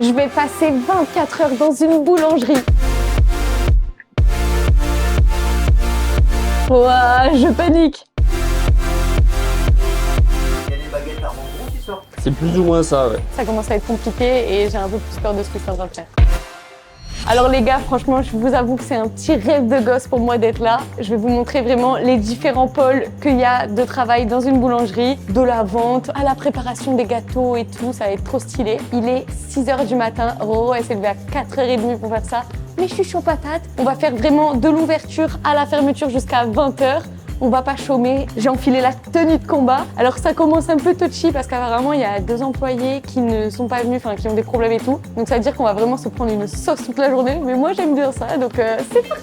Je vais passer 24 heures dans une boulangerie. Ouah, je panique. Il y a des baguettes à rebond qui sortent. C'est plus ou moins ça, ouais. Ça commence à être compliqué et j'ai un peu plus peur de ce que je suis en train de faire. Alors les gars, franchement, je vous avoue que c'est un petit rêve de gosse pour moi d'être là. Je vais vous montrer vraiment les différents pôles qu'il y a de travail dans une boulangerie, de la vente à la préparation des gâteaux et tout, ça va être trop stylé. Il est 6h du matin, Roro elle s'est levée à 4h30 pour faire ça. Mais je suis chaud patate, on va faire vraiment de l'ouverture à la fermeture jusqu'à 20h. On va pas chômer, j'ai enfilé la tenue de combat. Alors ça commence un peu touchy parce qu'apparemment il y a 2 employés qui ne sont pas venus, enfin qui ont des problèmes et tout. Donc ça veut dire qu'on va vraiment se prendre une sauce toute la journée. Mais moi j'aime bien ça, donc c'est parti.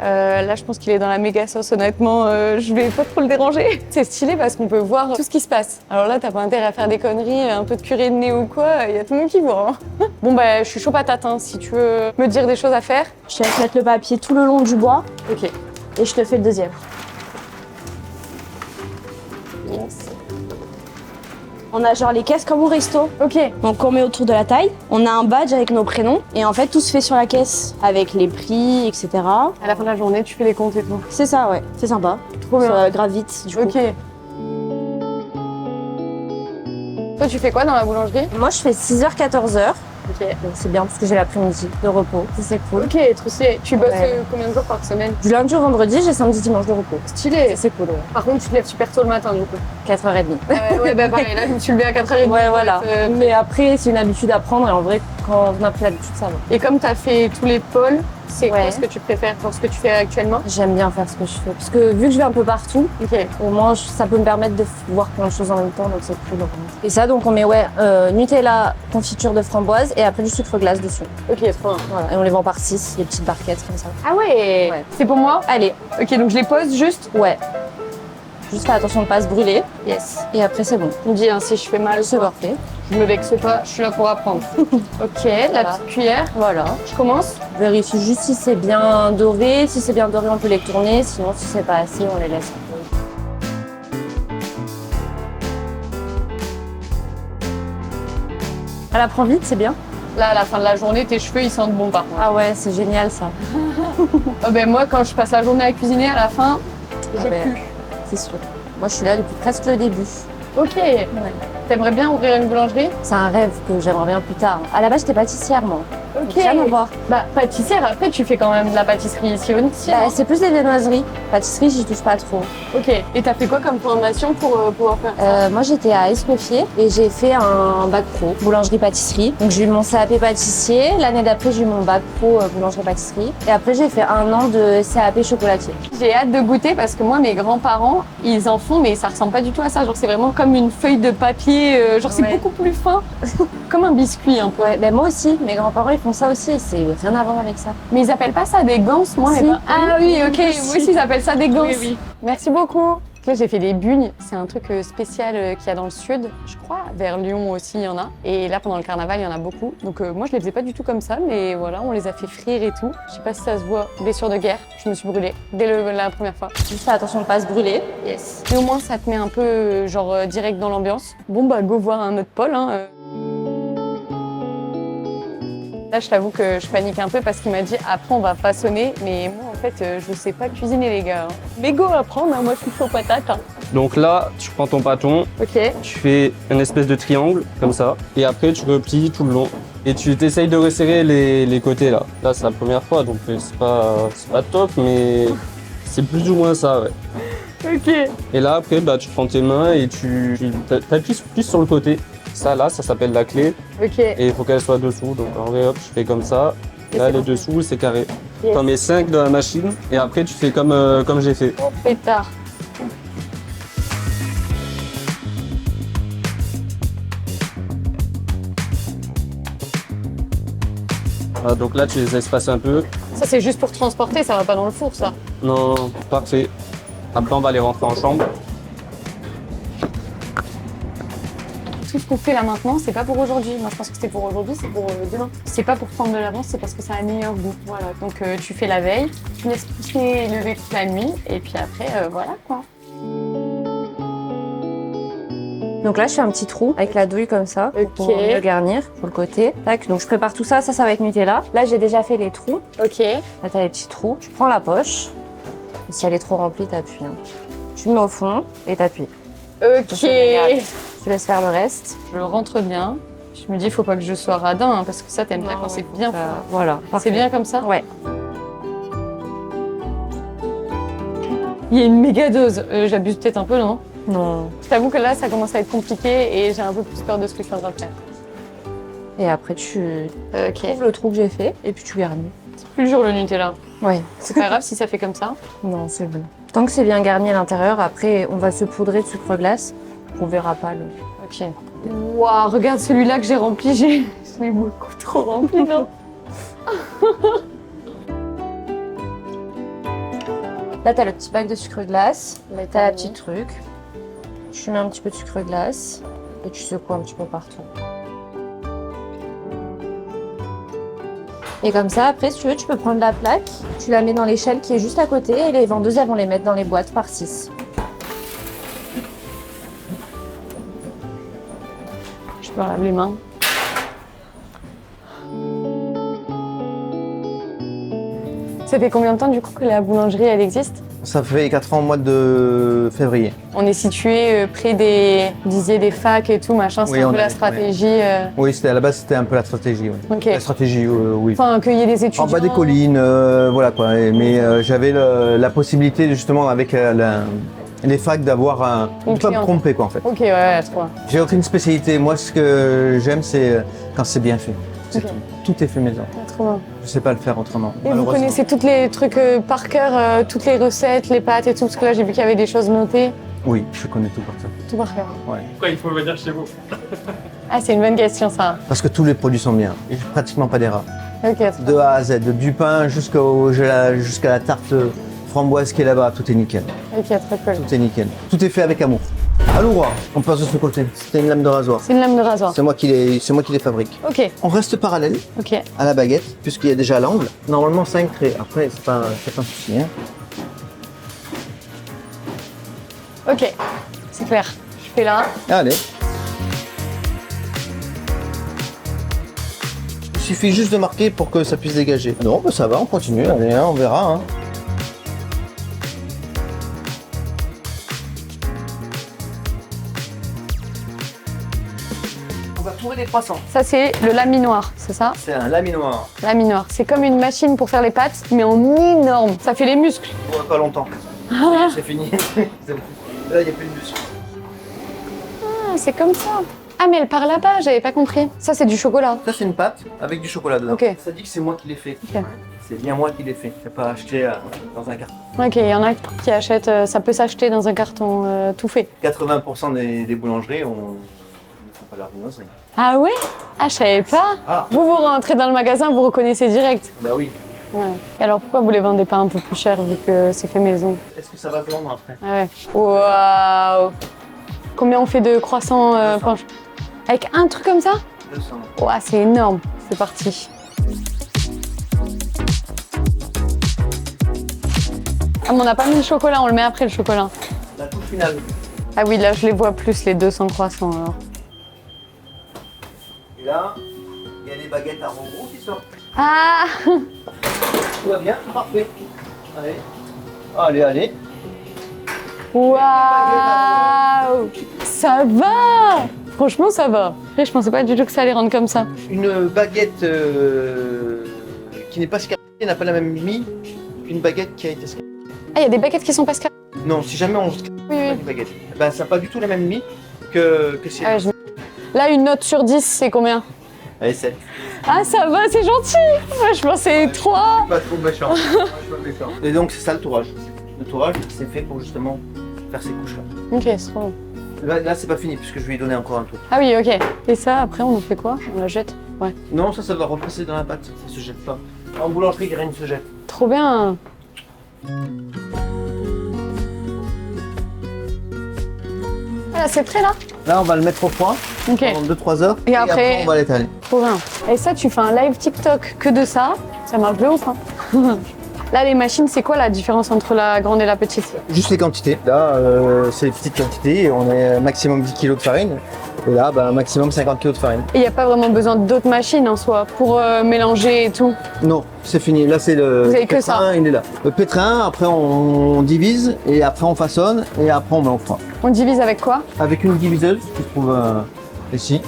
Là je pense qu'il est dans la méga sauce, honnêtement, je vais pas trop le déranger. C'est stylé parce qu'on peut voir tout ce qui se passe. Alors là t'as pas intérêt à faire des conneries, un peu de curé de nez ou quoi, il y a tout le monde qui voit. Hein. Bon bah je suis chaud patate, hein, si tu veux me dire des choses à faire. Je te laisse mettre le papier tout le long du bois. Ok. Et je te fais le deuxième. Yes. On a genre les caisses comme au resto. Ok. Donc on met autour de la taille. On a un badge avec nos prénoms. Et en fait, tout se fait sur la caisse avec les prix, etc. À la fin de la journée, tu fais les comptes et tout. C'est ça, ouais. C'est sympa. Trop bien. Ça va grave vite, du coup. Ok. Toi, tu fais quoi dans la boulangerie? Moi, je fais 6h, 14h. Ok. Donc c'est bien parce que j'ai l'après-midi de repos. Ça, c'est cool. Ok, trop stylé. Tu bosses Ouais. combien de jours par semaine? Du lundi au vendredi, j'ai samedi, dimanche de repos. Stylé. C'est cool, ouais. Par contre, tu te lèves super tôt le matin, du coup. 4h30. Ouais, bah pareil, là, je me suis levée à 4h30. Ouais, voilà. Euh, Mais après, c'est une habitude à prendre. Et en vrai, quand on a pris l'habitude, ça va. Et comme tu as fait tous les pôles, c'est quoi Ouais. ce que tu préfères pour ce que tu fais actuellement? J'aime bien faire ce que je fais. Parce que vu que je vais un peu partout, Ok. au moins ça peut me permettre de voir plein de choses en même temps, donc c'est cool. Et ça, donc on met Nutella, confiture de framboise et après du sucre glace dessus. Ok, trop bien. Voilà. Et on les vend par 6, les petites barquettes comme ça. Ah ouais, Ouais. C'est pour moi? Allez, Ok, donc je les pose juste. ouais. Juste fais attention de pas se brûler. Yes. Et après c'est bon. Tu me dis hein, si je fais mal. C'est parfait. Je me vexe pas, je suis là pour apprendre. Ok, la Voilà. petite cuillère. Voilà. Je commence. Vérifie juste si c'est bien doré. Si c'est bien doré, on peut les tourner. Sinon, si c'est pas assez, on les laisse. Elle apprend vite, c'est bien. Là, à la fin de la journée, tes cheveux, ils sentent bon par contre. Ah ouais, c'est génial ça. Ben, moi, quand je passe la journée à cuisiner, à la fin, j'ai ben, plus. C'est sûr. Moi, je suis là depuis presque le début. Ok. T'aimerais bien ouvrir une boulangerie? C'est un rêve que j'aimerais bien plus tard. À la base, j'étais pâtissière, moi. Ok. Rien à voir. Bah, pâtissière, après, tu fais quand même de la pâtisserie ici aussi. Bah, non? c'est plus des viennoiseries. Pâtisserie, j'y touche pas trop. Ok. Et t'as fait quoi comme formation pour pouvoir faire ça? Moi, j'étais à Escoffier et j'ai fait un bac pro, boulangerie-pâtisserie. Donc, j'ai eu mon CAP pâtissier. L'année d'après, j'ai eu mon bac pro boulangerie-pâtisserie. Et après, j'ai fait 1 an de CAP chocolatier. J'ai hâte de goûter parce que moi, mes grands-parents, ils en font, mais ça ressemble pas du tout à ça. Genre, c'est vraiment comme une feuille de papier. Genre, c'est Ouais. beaucoup plus fin. Comme un biscuit, un peu. Ouais, ben moi aussi. Mes grands-parents, ils font ça aussi. C'est rien à voir avec ça. Mais ils appellent pas ça des ganses, moi. Si. mais pas- Ah oui, ok. Oui, Moi aussi, ils appellent ça des ganses. Oui, oui. Merci beaucoup. Là, j'ai fait des bugnes. C'est un truc spécial qu'il y a dans le sud. Je crois, vers Lyon aussi, il y en a. Et là, pendant le carnaval, il y en a beaucoup. Donc, moi, je les faisais pas du tout comme ça. Mais voilà, on les a fait frire et tout. Je sais pas si ça se voit. Blessure de guerre. Je me suis brûlée dès la première fois. Juste fais attention de pas se brûler. Yes. Et au moins, ça te met un peu, genre, direct dans l'ambiance. Bon, bah, go voir un autre pôle, hein. Là, je t'avoue que je panique un peu parce qu'il m'a dit après on va façonner, mais moi en fait je sais pas cuisiner les gars. Mais go apprendre, hein. Moi je suis chaud patate. Hein. Donc là, tu prends ton pâton, Ok. tu fais une espèce de triangle, comme ça, et après tu replies tout le long. Et tu t'essayes de resserrer les côtés là. Là, c'est la première fois, donc c'est pas top, mais c'est plus ou moins ça, ouais. Ok. Et là, après, bah, tu prends tes mains et tu appuies plus sur le côté. Ça, là, ça s'appelle la clé. Ok. Et il faut qu'elle soit dessous. Donc, en vrai, hop, je fais comme ça. Et Là, c'est elle est bon. dessous, c'est carré. Yes. T'en mets 5 dans la machine. Et après, tu fais comme j'ai fait. Oh pétard. Voilà, donc là, tu les espaces un peu. Ça c'est juste pour transporter, ça va pas dans le four ça. Non, parfait. Après, on va les rentrer en chambre. Tout ce qu'on fait là maintenant, c'est pas pour aujourd'hui. Moi je pense que c'est pour aujourd'hui, c'est pour demain. C'est pas pour prendre de l'avance, c'est parce que ça a un meilleur goût. Voilà. Donc tu fais la veille, tu laisses pousser lever toute la nuit, et puis après voilà quoi. Donc là, je fais un petit trou avec la douille comme ça pour Ok. mieux garnir sur le côté. Tac, donc je prépare tout ça. Ça va être Nutella. Là, j'ai déjà fait les trous. Ok. Là, t'as les petits trous. Tu prends la poche. Et si elle est trop remplie, t'appuies. Hein. Tu mets au fond et t'appuies. Ok. Je te laisse faire le reste. Je rentre bien. Je me dis, faut pas que je sois radin, hein, parce que ça, t'aimes bien quand c'est bien. Voilà. C'est bien comme ça? Ouais. Il y a une méga dose. J'abuse peut-être un peu, non? Non. Je t'avoue que là, ça commence à être compliqué et j'ai un peu plus peur de ce que je suis en train de faire. Et après, tu Ok. ouvres le trou que j'ai fait et puis tu garnis. C'est plus dur le Nutella. Ouais. C'est pas grave si ça fait comme ça. Non, c'est bon. Tant que c'est bien garni à l'intérieur, après, on va se poudrer de sucre glace. On verra pas le. Ok. Waouh, regarde celui-là que j'ai rempli. Je l'ai beaucoup trop rempli, non? Là, t'as le petit bac de sucre glace. Là, T'as la petite truc. Tu mets un petit peu de sucre glace et tu secoues un petit peu partout. Et comme ça, après, si tu veux, tu peux prendre la plaque, tu la mets dans l'échelle qui est juste à côté et les vendeuses, elles vont les mettre dans les boîtes par 6. Je peux laver les mains. Ça fait combien de temps du coup que la boulangerie elle existe? Ça fait 4 ans au mois de février. On est situé près des, vous disiez des facs et tout machin, c'est Oui, un on peu la est, stratégie. Oui, à la base, c'était un peu la stratégie. Oui. Ok. La stratégie, oui. Enfin, qu'il y ait des étudiants. En bas des collines, voilà quoi. Mais j'avais la possibilité justement avec les facs d'avoir de pas me clientèle. tromper quoi en fait. Ok, ouais, trop. J'ai aucune spécialité. Moi, ce que j'aime, c'est quand c'est bien fait. C'est Ok. tout est fait maison. Trop bien. Je sais pas le faire autrement. Et vous malheureusement. connaissez tous les trucs par cœur, toutes les recettes, les pâtes et tout, parce que là j'ai vu qu'il y avait des choses notées. Oui, je connais tout par ça. Tout par cœur. Pourquoi il faut venir chez vous? Ah, c'est une bonne question ça. Parce que tous les produits sont bien. Et j'ai pratiquement pas d'erreur. Ok, De A à Z, du pain jusqu'à la tarte framboise qui est là-bas, tout est nickel. ok, très cool. Tout est nickel. Tout est fait avec amour. À l'ouvroir, on passe de ce côté. C'était une lame de rasoir. C'est une lame de rasoir. C'est moi qui les fabrique. Ok, On reste parallèle ok. à la baguette, puisqu'il y a déjà l'angle. Normalement 5 traits. Après, c'est pas un souci. Hein. Ok, c'est clair. Je fais là. Allez. Il suffit juste de marquer pour que ça puisse dégager. Non, bah ça va, on continue. Allez, hein, on verra. Hein. On va tourner des croissants. Ça c'est le laminoir, c'est ça? C'est un laminoir. Laminoir. C'est comme une machine pour faire les pâtes, mais en énorme. Ça fait les muscles. On va pas longtemps. C'est fini. C'est bon. Là, il n'y a plus de muscle. Ah, c'est comme ça. Ah, mais elle part là-bas, j'avais pas compris. Ça c'est du chocolat. Ça, c'est une pâte avec du chocolat dedans. Ok. Ça dit que c'est moi qui l'ai fait. Ok. C'est bien moi qui l'ai fait. C'est pas acheté dans un carton. Ok, il y en a qui achètent, ça peut s'acheter dans un carton tout fait. 80% des boulangeries ne font pas leur viennoiserie. Ah ouais? Ah, je savais pas. Ah, Vous rentrez dans le magasin, vous reconnaissez direct. bah oui. Ouais. Et alors pourquoi vous les vendez pas un peu plus cher vu que c'est fait maison? Est-ce que ça va se vendre après? Ah ouais. Waouh! Combien on fait de croissants Panche? Avec un truc comme ça? 200. Ouah, c'est énorme. C'est parti. Ah, mais on n'a pas mis le chocolat, on le met après le chocolat. La touche finale. Ah oui, là je les vois plus, les 200 croissants alors. Et là, il y a les baguettes à ronron qui sortent. Ah! Tout va bien, parfait. Allez. Allez, allez. Waouh! Ça va! Franchement, ça va. Après, je pensais pas du tout que ça allait rendre comme ça. Une baguette qui n'est pas scarpée n'a pas la même mie qu'une baguette qui a été scarpée. Ah, il y a des baguettes qui sont pas scarpées. Non, si jamais on se Oui, oui. une baguette, ben, ça n'a pas du tout la même mie que c'est. Ah, là, une note sur 10, c'est combien? Allez, 7. Ah, ça va, c'est gentil! Moi, je pensais 3. Pas trop méchant. Moi, je suis pas méchant. Et donc, c'est ça le tourage. Le tourage, c'est fait pour justement faire ces couches-là. Ok, c'est trop bon. Là c'est pas fini, puisque je vais lui donner encore un tour. Ah oui, ok. Et ça, après, on en fait quoi? On la jette? Ouais. Non, ça va repasser dans la pâte. Ça se jette pas. En boulangerie, rien ne se jette. Trop bien! Ah, c'est prêt là? Là, on va le mettre au point Ok, pendant 2-3 heures. Et après- on va l'étaler. trop bien. Et ça, tu fais un live TikTok que de ça. Ça marche de ouf, hein? Là, les machines, c'est quoi la différence entre la grande et la petite? Juste les quantités. Là, c'est les petites quantités. On est maximum 10 kg de farine. Et là, maximum 50 kg de farine. Et il n'y a pas vraiment besoin d'autres machines en soi pour mélanger et tout? Non, c'est fini. Là, c'est le Vous avez que pétrin, ça? il est là. Le pétrin, après, on divise. Et après, on façonne. Et après, on met au froid. On divise avec quoi? Avec une diviseuse qui se trouve ici.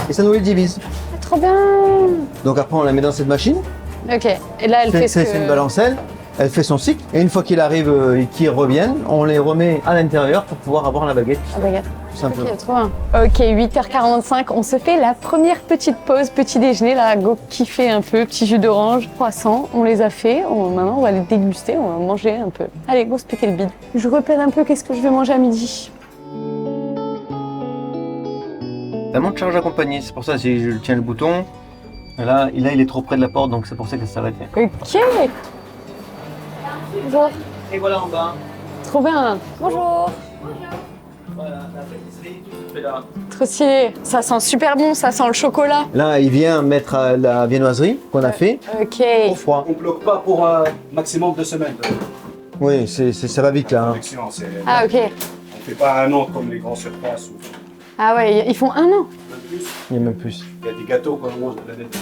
Et ça nous les divise. Trop bien! Donc après, on la met dans cette machine. Ok, et là, elle fait ce C'est une que... balancelle. Elle fait son cycle. Et une fois qu'il arrive et qu'ils reviennent, on les remet à l'intérieur pour pouvoir avoir la baguette. Ah, regarde. Tout simplement. Ok, trop bien. Ok, 8h45, on se fait la première petite pause, petit déjeuner, là, go kiffer un peu, petit jus d'orange, croissant, on les a fait, maintenant on va les déguster, on va manger un peu. Allez, go se péter le bide. Je repère un peu qu'est-ce que je vais manger à midi. La montre charge accompagnée, c'est pour ça si je tiens le bouton. Là, il est trop près de la porte, donc c'est pour ça qu'elle s'est arrêtée. Ok. Bonjour. Et voilà en bas. Trop bien. Bonjour. Voilà, la pâtisserie, tout se fait là. Trop stylé. Ça sent super bon, ça sent le chocolat. Là, il vient mettre la viennoiserie qu'on a fait Ok. au froid. On bloque pas pour maximum 2 semaines. Oui, ça va vite là. Hein. Collection, Ah ok. On fait pas un an comme les grands surfaces. Ou Ah ouais, ils font un an. même plus. Il y a même plus. Il y a des gâteaux qu'on mange de la dette.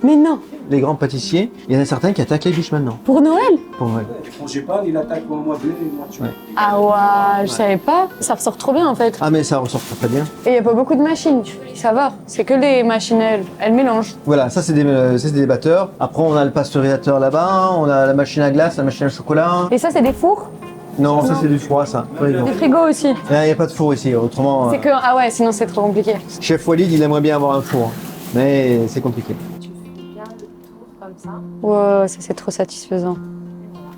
Mais non. Les grands pâtissiers, il y en a certains qui attaquent les bûches maintenant. Pour Noël? Pour Noël. Les frangipane, ils attaquent au mois de mai et au mois de juin. Ouais. Ah ouais, je savais pas. Ça ressort trop bien en fait. Ah mais ça ressort très bien. Et il n'y a pas beaucoup de machines. Ça va. C'est que les machines, elles mélangent. Voilà, ça c'est des batteurs. Après on a le pasteurisateur là-bas, on a la machine à glace, la machine à chocolat. Et ça, c'est des fours? Non, ça c'est du froid ça. Des frigos aussi. Il n'y a pas de four ici, autrement. C'est que... Ah ouais, sinon c'est trop compliqué. Chef Walid, il aimerait bien avoir un four, mais c'est compliqué. Bien le tour comme ça. Ouais, ça c'est trop satisfaisant.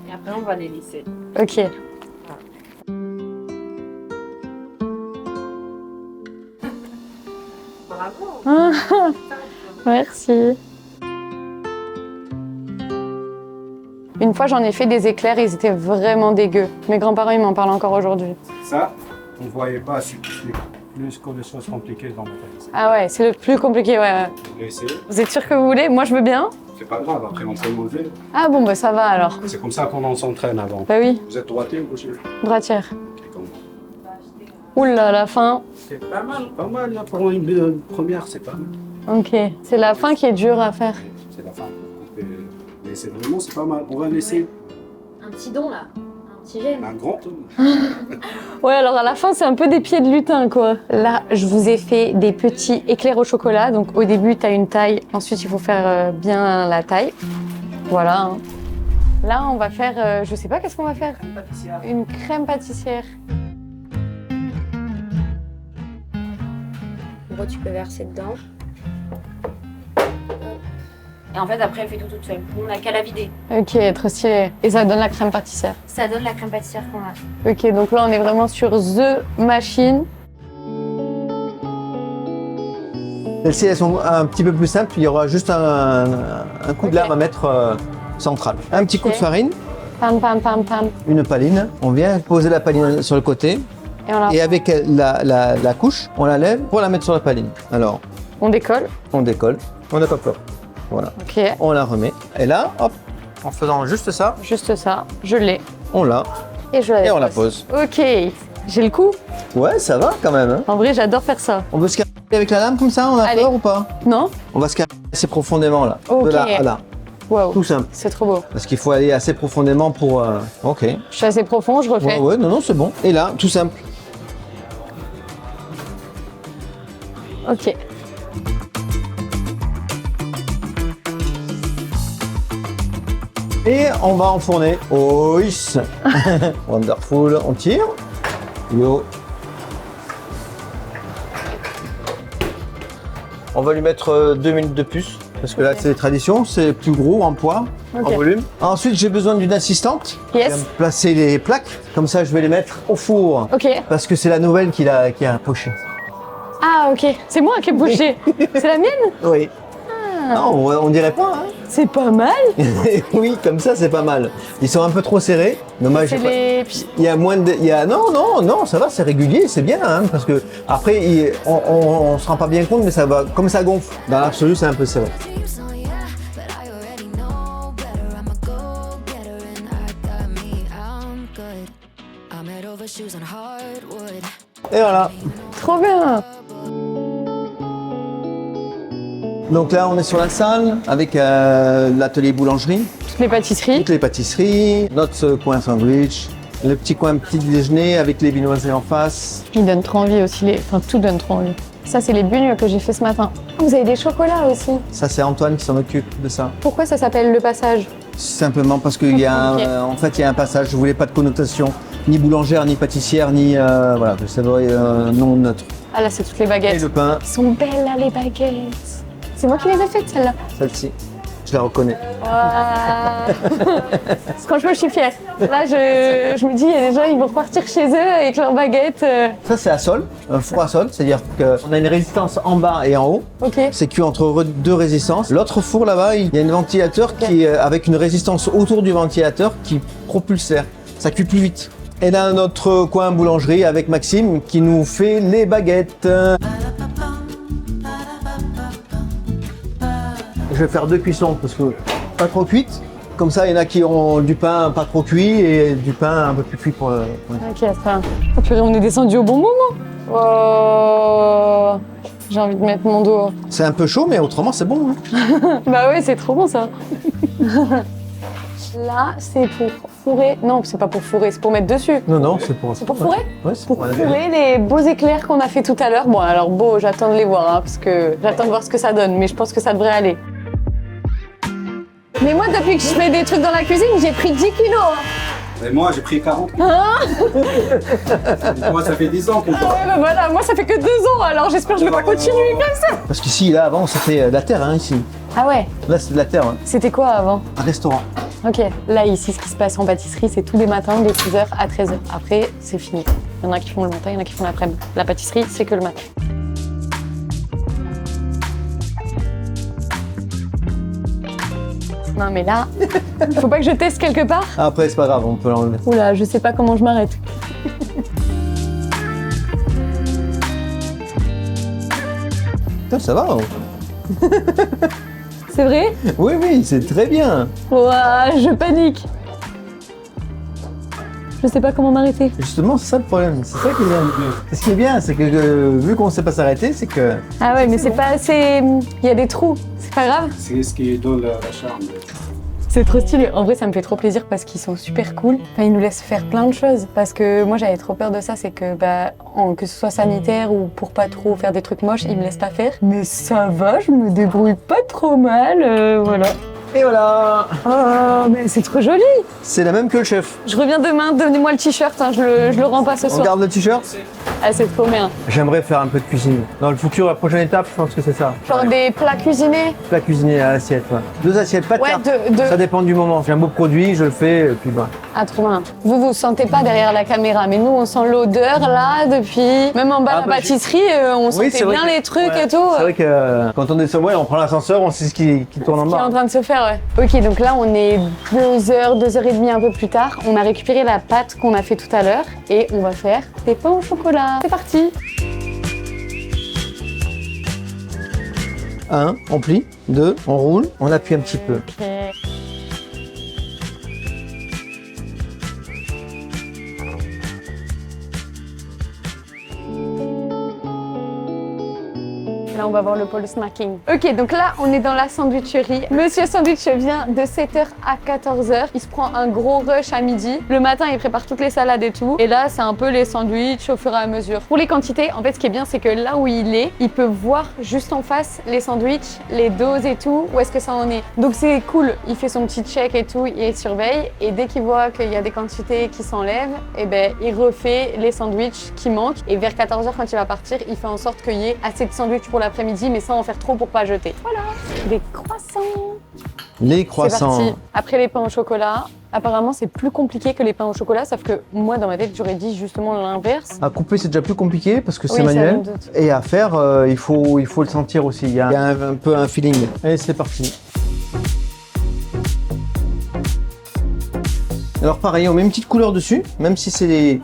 Et après, on va les lisser. Ok. Bravo. Merci. Une fois, j'en ai fait des éclairs, ils étaient vraiment dégueux. Mes grands-parents, ils m'en parlent encore aujourd'hui. Ça, on ne voyait pas plus que les choses compliquées dans ma tête. Ah ouais, c'est le plus compliqué, ouais. Vous voulez essayer? Vous êtes sûr que vous voulez? Moi, je veux bien. C'est pas grave, après on peut manger. Ah bon, bah ça va alors. C'est comme ça qu'on s'entraîne avant. Bah oui, Vous êtes droitier ou gaucher? droitière. Ok, comme moi. Oula, la fin. C'est pas mal là, pour une première, c'est pas mal. Ok. C'est la fin qui est dure à faire. C'est la fin. Mais c'est vraiment, c'est pas mal. On va laisser Un petit don là. Un petit gène. un grand tour. Ouais, alors à la fin, c'est un peu des pieds de lutin, quoi. Là, je vous ai fait des petits éclairs au chocolat. Donc au début, tu as une taille. Ensuite, il faut faire bien la taille. Voilà. Hein. Là, on va faire, je sais pas qu'est-ce qu'on va faire. Une crème pâtissière. En gros, tu peux verser dedans. Et en fait, après, elle fait tout toute seule. On n'a qu'à la vider. Ok, trop stylé. Et ça donne la crème pâtissière. Ça donne la crème pâtissière qu'on a. Ok, donc là, on est vraiment sur The Machine. Celles-ci, elles sont un petit peu plus simples. Il y aura juste un coup de lame à mettre central. Un petit coup de farine, Pam, pam, pam, pam. une paline. On vient poser la paline sur le côté. Et on la... Et avec la couche, on la lève pour la mettre sur la paline. Alors, On décolle. on décolle, on n'a pas peur. Voilà, Ok, on la remet. Et là, hop, en faisant juste ça, juste ça. Je l'ai. on l'a Et je la et on la dépose. pose. Ok, j'ai le coup. Ouais, ça va quand même. Hein. En vrai, j'adore faire ça. On veut se caresser avec la lame comme ça, on a Allez. peur ou pas? Non? On va se caresser assez profondément là. Ok. De là à là. Waouh, Tout simple. c'est trop beau. Parce qu'il faut aller assez profondément pour. Ok. Je suis assez profond, je refais. Ouais, ouais, non, c'est bon. Et là, tout simple. Ok. Et on va enfourner. Oh, yes. Wonderful. On tire. Yo. On va lui mettre 2 minutes de plus. Parce que là, Ok. c'est tradition. C'est plus gros en poids, Ok. en volume. Ensuite, j'ai besoin d'une assistante. Qui va Yes. me placer les plaques. Comme ça, je vais les mettre au four. Ok. Parce que c'est la nouvelle qui a poché. Ah, ok. C'est moi qui ai bougé. C'est la mienne? Oui. Non, on dirait pas. Hein. C'est pas mal. Oui, comme ça, c'est pas mal. Ils sont un peu trop serrés. Dommage. C'est j'ai pas- les... Il y a moins de. Non, ça va, c'est régulier, c'est bien, hein, parce que après, on se rend pas bien compte, mais ça va, comme ça gonfle. Dans l'absolu, c'est un peu serré. shoes on hardwood. Et voilà. Trop bien. Donc là, on est sur la salle avec l'atelier boulangerie, Toutes les pâtisseries. toutes les pâtisseries, notre coin sandwich, le petit coin petit déjeuner avec les viennoiseries en face. Ils donnent trop envie aussi, enfin tout donne trop envie. Ça, c'est les bugnes que j'ai fait ce matin. Oh, vous avez des chocolats aussi. Ça, c'est Antoine qui s'en occupe de ça. Pourquoi ça s'appelle le passage? Simplement parce qu'il y a, Ok. en fait, il y a un passage. Je voulais pas de connotation, ni boulangère, ni pâtissière, ni voilà, que ça doit être un nom neutre. Ah là, c'est toutes les Et baguettes. le pain, Elles sont belles là, les baguettes. C'est moi qui les ai faites, celles-là. celle-ci, je la reconnais. Waouh. Franchement, je suis fière. Là, je me dis, il y a des gens, ils vont repartir chez eux avec leurs baguettes. Ça, c'est à sol, un four à sol, c'est-à-dire qu'on a une résistance en bas et en haut. Ok. C'est cuit entre deux résistances. L'autre four là-bas, il y a un ventilateur qui est avec une résistance autour du ventilateur qui propulse l'air. Ça cuit plus vite. Et là, notre coin boulangerie avec Maxime qui nous fait les baguettes. Je vais faire 2 cuissons parce que pas trop cuites. Comme ça, il y en a qui ont du pain pas trop cuit et du pain un peu plus cuit pour le... Ok, enfin. Oh purée, on est descendu au bon moment. Oh. J'ai envie de mettre mon dos. C'est un peu chaud, mais autrement, c'est bon. Hein. Bah ouais, c'est trop bon ça. Là, c'est pour fourrer. Non, c'est pas pour fourrer, c'est pour mettre dessus. Non, c'est pour... C'est pour fourrer? Ouais, c'est Pour fourrer les beaux éclairs qu'on a fait tout à l'heure. Bon, alors beau, j'attends de les voir, hein, parce que j'attends de voir ce que ça donne, mais je pense que ça devrait aller. Mais moi, depuis que je fais des trucs dans la cuisine, j'ai pris 10 kilos. Hein. Et moi, j'ai pris 40. Moi, ça fait 10 ans que Ah ouais, bah voilà, moi ça fait que 2 ans, alors j'espère que je vais pas continuer comme ça. Parce qu'ici, là, avant, c'était de la terre, hein, ici. Ah ouais, Là, c'est de la terre, hein. c'était quoi avant? Un restaurant. Ok, là ici, ce qui se passe en pâtisserie, c'est tous les matins de 6h à 13h. Après, c'est fini. Il y en a qui font le matin, il y en a qui font l'après-midi. La pâtisserie, c'est que le matin. Non mais là, faut pas que je teste quelque part. Après, c'est pas grave, on peut l'enlever. Oula, je sais pas comment je m'arrête. Putain, ça va. Hein. C'est vrai? Oui, c'est très bien. Ouah, je panique. Je sais pas comment m'arrêter. Justement, c'est ça le problème. C'est ça qui est bien. Et ce qui est bien, c'est que vu qu'on sait pas s'arrêter, c'est que... Ah ouais, mais c'est pas assez... Il y a des trous, c'est pas grave. c'est ce qui donne la charme. C'est trop stylé. En vrai, ça me fait trop plaisir parce qu'ils sont super cool. Enfin, ils nous laissent faire plein de choses. Parce que moi, j'avais trop peur de ça. C'est que, que ce soit sanitaire ou pour pas trop faire des trucs moches, ils me laissent pas faire. Mais ça va, je me débrouille pas trop mal. Voilà. Et voilà. Oh, mais c'est trop joli. C'est la même que le chef. Je reviens demain, donnez-moi le t-shirt. Hein, je le rends pas ce On soir. garde le t-shirt. Ah, c'est trop bien. J'aimerais faire un peu de cuisine. Dans le futur, la prochaine étape, je pense que c'est ça. Genre des plats cuisinés. Plat cuisiné à l'assiette, ouais. 2 assiettes, pas de Ouais, carte. deux. Ça dépend du moment. J'ai un beau produit, je le fais, et puis bah. Ah, trop bien. Vous sentez pas derrière la caméra, mais nous, on sent l'odeur là depuis. Même en bas de la pâtisserie, on sentait c'est vrai bien que- les trucs ouais, et tout. C'est vrai que quand on est sur on prend l'ascenseur, on sait ce qui tourne en Qui est en bas. train de se faire, ouais. Ok, donc là, on est 2h30 un peu plus tard. On a récupéré la pâte qu'on a fait tout à l'heure et on va faire des pains au chocolat. C'est parti. 1, on plie. 2, on roule. On appuie un petit peu. Ok. Là, on va voir le pôle snacking. Ok, donc là, on est dans la sandwicherie. Monsieur Sandwich vient de 7h à 14h. Il se prend un gros rush à midi. Le matin, il prépare toutes les salades et tout. Et là, c'est un peu les sandwichs au fur et à mesure. Pour les quantités, en fait, ce qui est bien, c'est que là où il est, il peut voir juste en face les sandwichs, les doses et tout, où est-ce que ça en est. Donc c'est cool. Il fait son petit check et tout, il surveille. Et dès qu'il voit qu'il y a des quantités qui s'enlèvent, eh ben, il refait les sandwichs qui manquent. Et vers 14h, quand il va partir, il fait en sorte qu'il y ait assez de sandwichs pour l'après-midi, mais sans en faire trop pour pas jeter. Voilà, des croissants. Les C'est croissants. parti. Après les pains au chocolat, apparemment c'est plus compliqué que les pains au chocolat, sauf que moi dans ma tête j'aurais dit justement l'inverse. À couper, c'est déjà plus compliqué parce que c'est Oui, ça, je manuel. me doute. Et à faire, il faut le sentir aussi. Il y a un peu un feeling. Allez, c'est parti. Alors pareil, on met une petite couleur dessus, même si c'est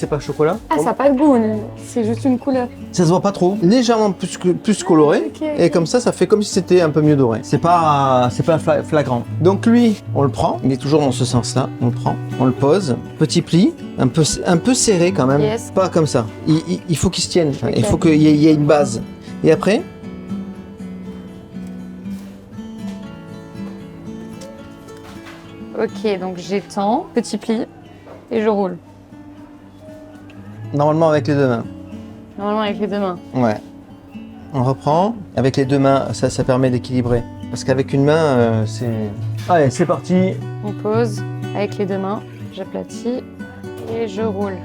c'est pas chocolat. Ah, ça n'a pas de goût, c'est juste une couleur. Ça se voit pas trop, légèrement plus coloré. Ok. Et comme ça fait comme si c'était un peu mieux doré. C'est pas flagrant. Donc lui, on le prend. Il est toujours dans ce sens-là. On le prend, on le pose. Petit pli, un peu serré quand même. Yes. Pas comme ça. Il faut qu'il se tienne. Ok. Il faut qu'il y ait une base. Et après, Ok, donc j'étends, petit pli, et je roule. normalement avec les deux mains. Normalement avec les deux mains. Ouais. On reprend. Avec les deux mains, ça permet d'équilibrer. Parce qu'avec une main, c'est... Allez, c'est parti. On pose avec les deux mains, j'aplatis et je roule.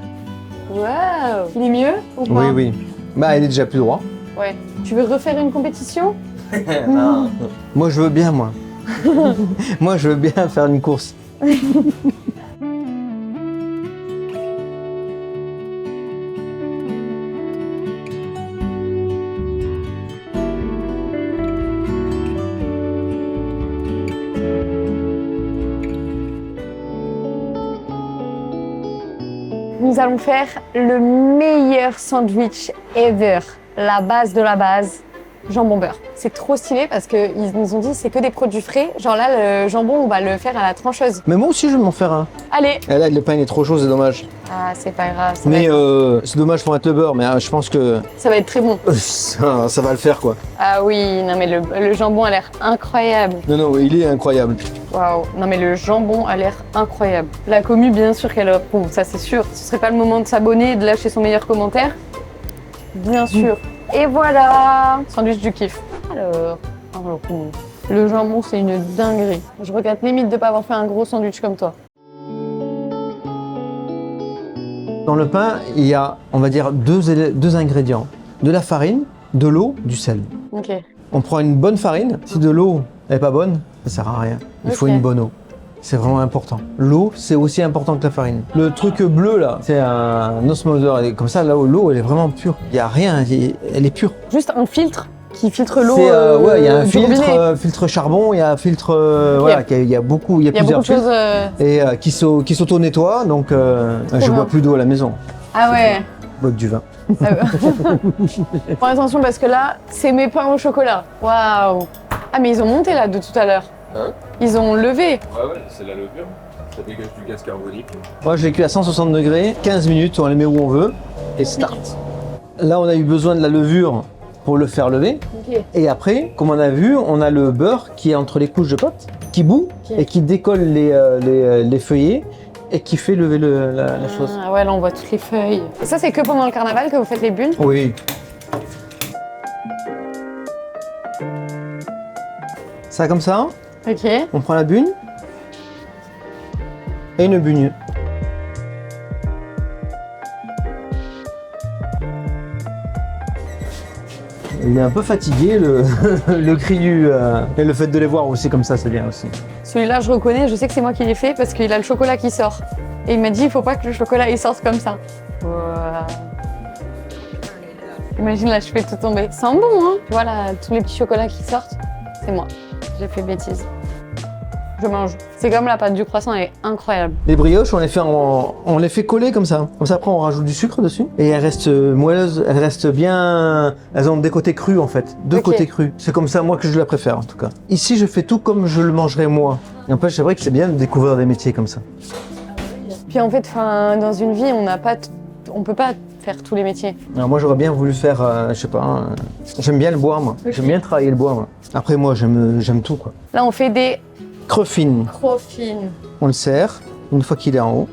Waouh! Il est mieux ou pas? Oui, oui. Bah, il est déjà plus droit. Ouais. Tu veux refaire une compétition? Moi, je veux bien, moi. Moi, je veux bien faire une course. Nous allons faire le meilleur sandwich ever. La base de la base, jambon beurre. C'est trop stylé parce qu'ils nous ont dit c'est que des produits frais. Genre là, le jambon, on va le faire à la trancheuse. Mais moi aussi, je vais m'en faire un. Allez! Et là, le pain il est trop chaud, c'est dommage. Ah, c'est pas grave, Mais c'est dommage pour mettre le beurre, mais je pense que ça va être très bon. ça va le faire, quoi. Ah oui, non mais le jambon a l'air incroyable. Non, non, il est incroyable. Waouh, non mais le jambon a l'air incroyable. La commu, bien sûr qu'elle approuve, ça c'est sûr. Ce serait pas le moment de s'abonner et de lâcher son meilleur commentaire? Bien sûr. Et voilà, sandwich du kiff. Alors, le jambon c'est une dinguerie. Je regrette limite de pas avoir fait un gros sandwich comme toi. Dans le pain, il y a, on va dire, deux ingrédients. De la farine, de l'eau, du sel. Ok. On prend une bonne farine. Si de l'eau n'est pas bonne, ça sert à rien. Il faut Ok. une bonne eau. C'est vraiment important. L'eau, c'est aussi important que la farine. Le truc bleu, là, c'est un osmoseur. Et comme ça, là, l'eau, elle est vraiment pure. Il n'y a rien, elle est pure. Juste un filtre qui filtre l'eau. Ouais, il y a un du filtre, robinet. filtre charbon, il y a un filtre, Ok. voilà, il y a beaucoup, il y a Il y a beaucoup plusieurs de filtres. choses. Et qui s'auto-nettoient, donc je bien. bois plus d'eau à la maison. Ah ouais. Je bois que du vin. Fais attention parce que là, c'est mes pains au chocolat. Waouh. Ah mais ils ont monté là de tout à l'heure. Hein? Ils ont levé. Ouais, c'est la levure. Ça dégage du gaz carbonique. Moi, je l'ai cuit à 160 degrés, 15 minutes, on les met où on veut, et start. Là, on a eu besoin de la levure pour le faire lever. Ok. Et après, comme on a vu, on a le beurre qui est entre les couches de pâte, qui bout Ok. et qui décolle les feuillets et qui fait lever la chose. Ah ouais, là on voit toutes les feuilles. Et ça, c'est que pendant le carnaval que vous faites les bulles? Oui. Ça comme ça, Ok. on prend la bune et une bugne. Il est un peu fatigué, le cri et le fait de les voir aussi comme ça, c'est bien aussi. Celui-là, je reconnais, je sais que c'est moi qui l'ai fait parce qu'il a le chocolat qui sort. Et il m'a dit, il faut pas que le chocolat il sorte comme ça. Voilà. Imagine là, je fais tout tomber. C'est un bon, hein? Tu vois là, tous les petits chocolats qui sortent, c'est moi. J'ai fait bêtise. Je mange. C'est comme la pâte du croissant, elle est incroyable. Les brioches, on les fait coller comme ça. Comme ça, après, on rajoute du sucre dessus. Et elles restent moelleuses, elles restent bien... Elles ont des côtés crus, en fait. Deux Ok. côtés crus. C'est comme ça, moi, que je la préfère, en tout cas. Ici, je fais tout comme je le mangerais, moi. Et en fait, c'est vrai que c'est bien de découvrir des métiers comme ça. Puis en fait, dans une vie, on peut pas faire tous les métiers. Alors, moi, j'aurais bien voulu faire, je sais pas, j'aime bien le bois, moi. Ok. J'aime bien travailler le bois, moi. Après, moi, j'aime tout, quoi. Là, on fait des Creux fines, crofines. on le serre. Une fois qu'il est en haut,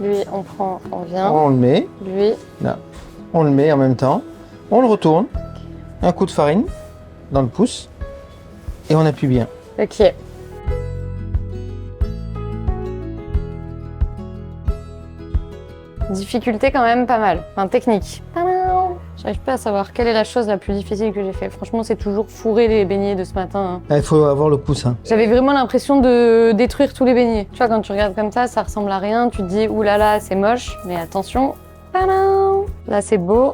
Lui, on vient. on le met. Lui, On le met en même temps, on le retourne, un coup de farine dans le pouce et on appuie bien. ok. Difficulté quand même pas mal. Enfin, technique. Tadam! J'arrive pas à savoir quelle est la chose la plus difficile que j'ai fait. Franchement, c'est toujours fourrer les beignets de ce matin, hein. Ah, il faut avoir le pouce. Hein. J'avais vraiment l'impression de détruire tous les beignets. Tu vois, quand tu regardes comme ça ressemble à rien. Tu te dis, oulala, c'est moche. Mais attention. Tadam! Là, c'est beau.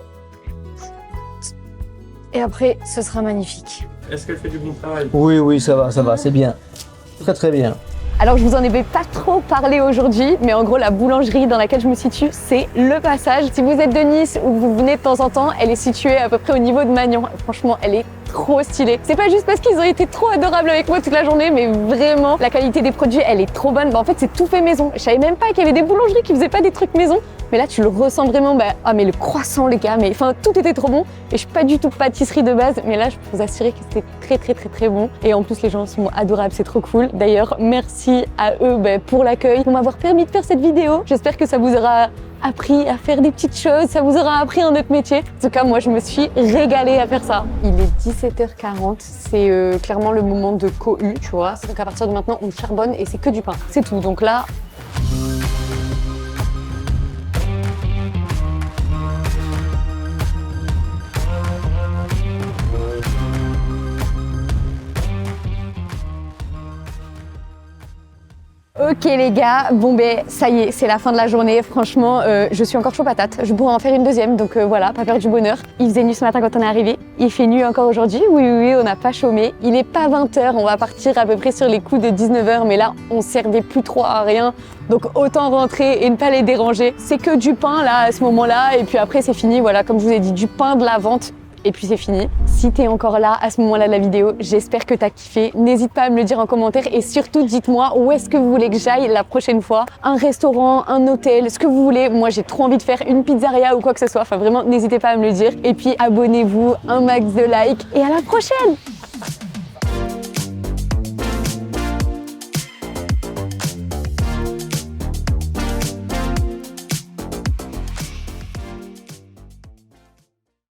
Et après, ce sera magnifique. Est-ce qu'elle fait du bon travail? Oui, oui, ça va, c'est bien. Très très bien. Alors je vous en avais pas trop parlé aujourd'hui, mais en gros la boulangerie dans laquelle je me situe, c'est Le Passage. Si vous êtes de Nice ou que vous venez de temps en temps, elle est située à peu près au niveau de Magnon. Franchement, elle est trop stylée. C'est pas juste parce qu'ils ont été trop adorables avec moi toute la journée, mais vraiment, la qualité des produits, elle est trop bonne. En fait, c'est tout fait maison. Je savais même pas qu'il y avait des boulangeries qui faisaient pas des trucs maison. Mais là, tu le ressens vraiment. Ah, mais le croissant, les gars, mais enfin, tout était trop bon. Et je suis pas du tout pâtisserie de base, mais là, je peux vous assurer que c'était très bon. Et en plus, les gens sont adorables, c'est trop cool. D'ailleurs, merci à eux pour l'accueil, pour m'avoir permis de faire cette vidéo. J'espère que ça vous aura appris à faire des petites choses, ça vous aura appris un autre métier. En tout cas, moi, je me suis régalée à faire ça. Il est 17h40, c'est clairement le moment de cohue, tu vois. Donc à partir de maintenant, on charbonne et c'est que du pain. C'est tout. Donc là, ok les gars, ça y est, c'est la fin de la journée. Franchement, je suis encore chaud patate. Je pourrais en faire une deuxième, donc voilà, pas peur du bonheur. Il faisait nuit ce matin quand on est arrivé. Il fait nuit encore aujourd'hui. Oui, on n'a pas chômé. Il est pas 20h, on va partir à peu près sur les coups de 19h, mais là, on servait plus trop à rien. Donc autant rentrer et ne pas les déranger. C'est que du pain là, à ce moment-là, et puis après c'est fini. Voilà, comme je vous ai dit, du pain, de la vente. Et puis c'est fini. Si t'es encore là à ce moment-là de la vidéo, j'espère que t'as kiffé. N'hésite pas à me le dire en commentaire et surtout dites-moi où est-ce que vous voulez que j'aille la prochaine fois. Un restaurant, un hôtel, ce que vous voulez. Moi j'ai trop envie de faire une pizzeria ou quoi que ce soit. Enfin vraiment, n'hésitez pas à me le dire. Et puis abonnez-vous, un max de likes et à la prochaine!